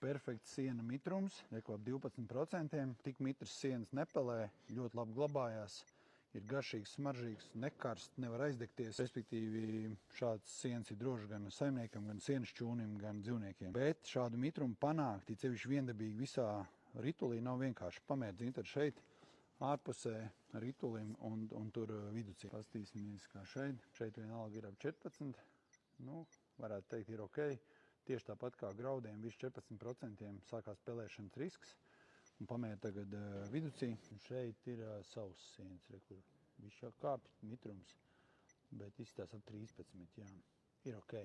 perfekts siena mitrums, ap 12%. Tik mitrs sienas nepelē, ļoti labi glabājās. Ir garšīgs, smaržīgs, nekarsts, nevar aizdegties. Respektīvi, šāds siens ir drošs gan saimniekam, gan sienas čūnim, gan dzīvniekiem. Bet šādu mitrumu panākt, it sevišķi viendabīgi visā ritulī, nav vienkārši. Pamērt zintaru šeit, ārpusē ritulim un tur viducī. Pastīsimies kā šeit. Šeit vienalga ir ap 14. Varētu teikt, ir ok. Tieši tāpat kā graudiem, virs 14% sākās pelēšanas risks. Un pamēr tagad viducī. Šeit ir savs siens, kur viņš jau kāpj mitrums, bet izstās ap 13, jā. Ir ok.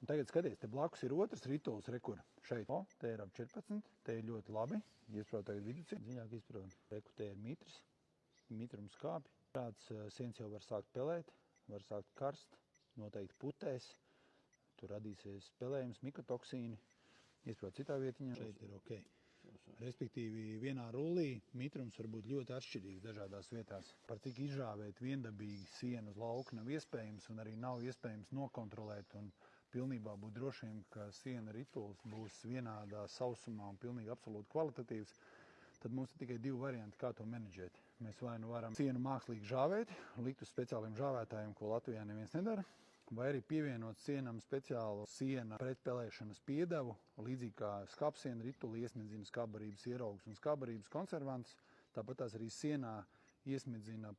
Un tagad skaties, te blakus ir otrs rituls, kur šeit. Te ir ap 14, te ir ļoti labi. Iesprāv tagad viducī, dziļāk izprāv. Te ir mitrs, mitrums kāpj. Šāds siens jau var sākt pelēt, var sākt karst, noteikti putēs. Tur radīsies pelējums, mikotoksīni. Iesprāv citā vietiņā. Šeit ir ok. Respektīvi, vienā rullī mitrums var būt ļoti atšķirīgs dažādās vietās. Par cik izžāvēt viendabīgi sienu uz lauka nav iespējams un arī nav iespējams nokontrolēt un pilnībā būt drošiem, ka siena rituls būs vienādā sausumā un pilnīgi absolūti kvalitatīvs, tad mums ir tikai divi varianti, kā to menedžēt. Mēs vai nu varam sienu mākslīgi žāvēt, likt uz speciāliem žāvētājiem, ko Latvijā neviens nedara, vai arī pievienot sienam speciālu siena pretpelēšanas piedevu, līdzīgi kā skāpsiena rituli iesmidzina skābarības ieraugus un skābarības konservantus. Tāpat tās arī sienā iesmidzina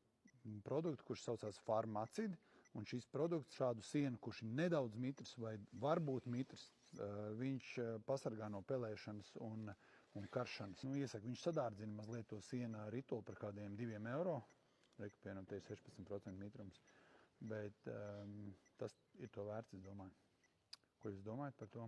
produktu, kurš saucās farmacidi, un šis produkts šādu sienu, kurš ir nedaudz mitrs vai varbūt mitrs, viņš pasargā no pelēšanas un karšanas. Iesaku, viņš sadārdzina mazliet to sienu rituli par kādiem 2 eiro, piemēram, te ir 16% mitrums. Bet tas ir to vērts, es domāju. Ko jūs domājat par to?